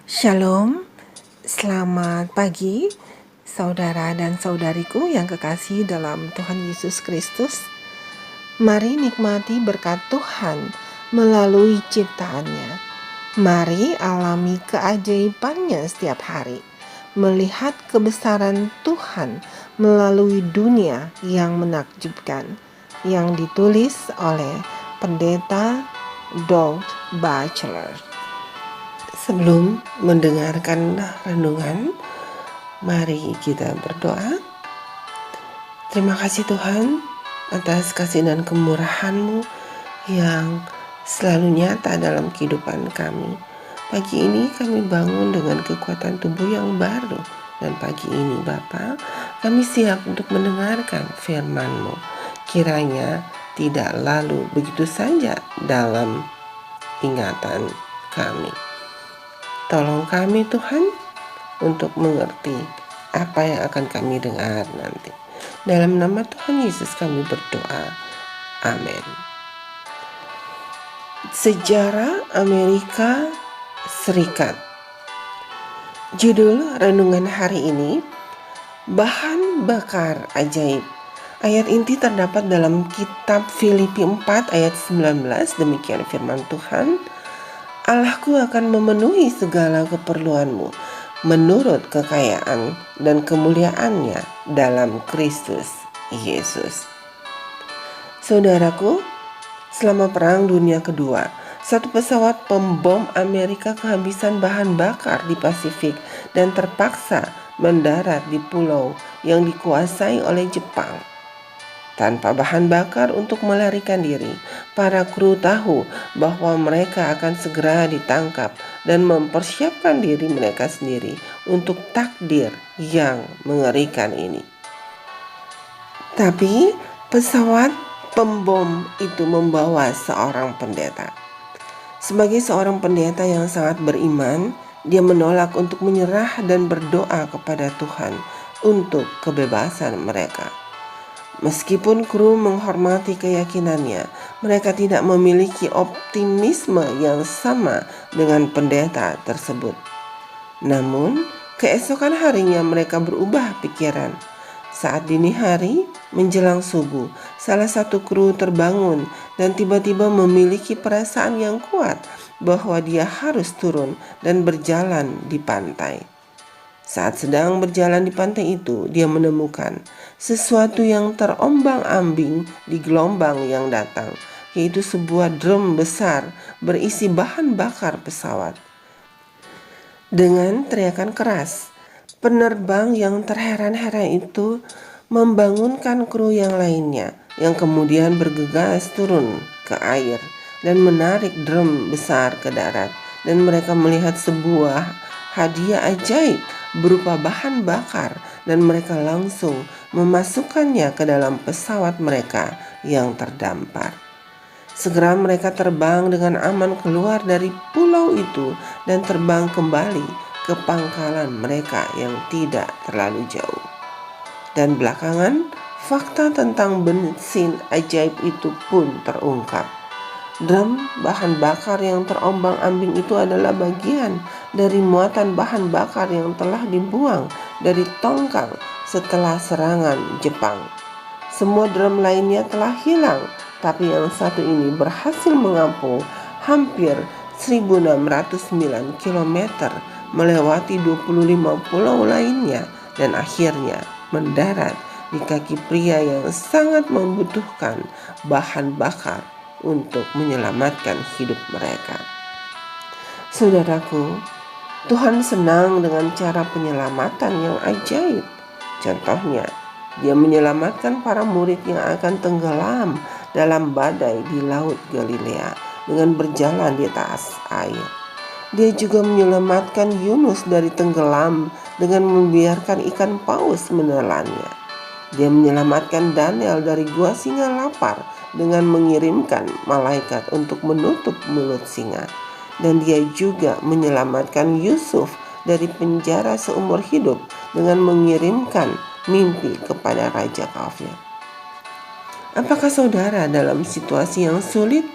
Shalom, selamat pagi saudara dan saudariku yang kekasih dalam Tuhan Yesus Kristus. Mari nikmati berkat Tuhan melalui ciptaannya. Mari alami keajaibannya setiap hari. Melihat kebesaran Tuhan melalui dunia yang menakjubkan. Yang ditulis oleh Pendeta Doug Batchelor. Sebelum mendengarkan renungan, mari kita berdoa. Terima kasih Tuhan atas kasih dan kemurahan-Mu yang selalu nyata dalam kehidupan kami. Pagi ini kami bangun dengan kekuatan tubuh yang baru. Dan pagi ini Bapa, kami siap untuk mendengarkan firman-Mu. Kiranya tidak lalu begitu saja dalam ingatan kami. Tolong kami Tuhan untuk mengerti apa yang akan kami dengar nanti. Dalam nama Tuhan Yesus kami berdoa. Amin. Sejarah Amerika Serikat. Judul renungan hari ini, bahan bakar ajaib. Ayat inti terdapat dalam kitab Filipi 4 ayat 19. Demikian firman Tuhan. Allahku akan memenuhi segala keperluanmu menurut kekayaan dan kemuliaannya dalam Kristus Yesus. Saudaraku, selama Perang Dunia Kedua, satu pesawat pembom Amerika kehabisan bahan bakar di Pasifik dan terpaksa mendarat di pulau yang dikuasai oleh Jepang. Tanpa bahan bakar untuk melarikan diri, para kru tahu bahwa mereka akan segera ditangkap dan mempersiapkan diri mereka sendiri untuk takdir yang mengerikan ini. Tapi pesawat pembom itu membawa seorang pendeta. Sebagai seorang pendeta yang sangat beriman, dia menolak untuk menyerah dan berdoa kepada Tuhan untuk kebebasan mereka. Meskipun kru menghormati keyakinannya, mereka tidak memiliki optimisme yang sama dengan pendeta tersebut. Namun, keesokan harinya mereka berubah pikiran. Saat dini hari, menjelang subuh, salah satu kru terbangun dan tiba-tiba memiliki perasaan yang kuat bahwa dia harus turun dan berjalan di pantai. Saat sedang berjalan di pantai itu, dia menemukan sesuatu yang terombang-ambing di gelombang yang datang, yaitu sebuah drum besar berisi bahan bakar pesawat. Dengan teriakan keras, penerbang yang terheran-heran itu membangunkan kru yang lainnya, yang kemudian bergegas turun ke air dan menarik drum besar ke darat, dan mereka melihat sebuah hadiah ajaib berupa bahan bakar, dan mereka langsung memasukkannya ke dalam pesawat mereka yang terdampar. Segera mereka terbang dengan aman keluar dari pulau itu dan terbang kembali ke pangkalan mereka yang tidak terlalu jauh. Dan belakangan, fakta tentang bensin ajaib itu pun terungkap. Drum bahan bakar yang terombang-ambing itu adalah bagian dari muatan bahan bakar yang telah dibuang dari tongkang setelah serangan Jepang. Semua drum lainnya telah hilang, tapi yang satu ini berhasil mengampung hampir 1.609 km melewati 25 pulau lainnya dan akhirnya mendarat di kaki pria yang sangat membutuhkan bahan bakar untuk menyelamatkan hidup mereka. Saudaraku, Tuhan senang dengan cara penyelamatan yang ajaib. Contohnya, Dia menyelamatkan para murid yang akan tenggelam dalam badai di Laut Galilea dengan berjalan di atas air. Dia juga menyelamatkan Yunus dari tenggelam dengan membiarkan ikan paus menelannya. Dia menyelamatkan Daniel dari gua singa lapar dengan mengirimkan malaikat untuk menutup mulut singa. Dan dia juga menyelamatkan Yusuf dari penjara seumur hidup dengan mengirimkan mimpi kepada Raja Kafir. Apakah saudara dalam situasi yang sulit?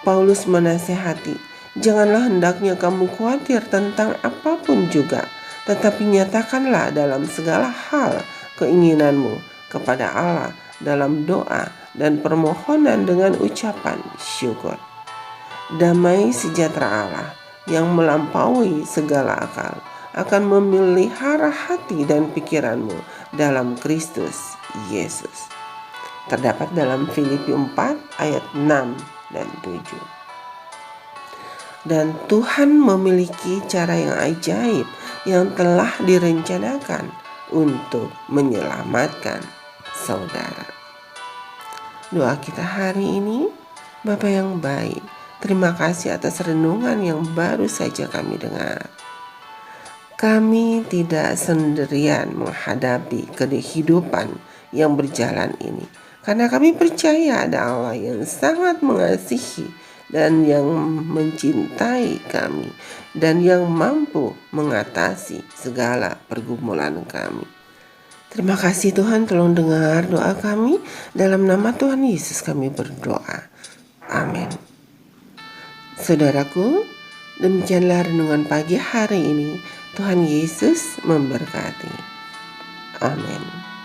Paulus menasehati, Janganlah hendaknya kamu khawatir tentang apapun juga, tetapi nyatakanlah dalam segala hal keinginanmu kepada Allah dalam doa dan permohonan dengan ucapan syukur. Damai sejahtera Allah yang melampaui segala akal akan memelihara hati dan pikiranmu dalam Kristus Yesus. Terdapat dalam Filipi 4 ayat 6 dan 7. Dan Tuhan memiliki cara yang ajaib yang telah direncanakan untuk menyelamatkan saudara. Doa kita hari ini, Bapa yang baik, terima kasih atas renungan yang baru saja kami dengar. Kami tidak sendirian menghadapi kehidupan yang berjalan ini, karena kami percaya ada Allah yang sangat mengasihi dan yang mencintai kami dan yang mampu mengatasi segala pergumulan kami. Terima kasih Tuhan, tolong dengar doa kami. Dalam nama Tuhan Yesus kami berdoa. Amin. Saudaraku, demikianlah renungan pagi hari ini. Tuhan Yesus memberkati. Amin.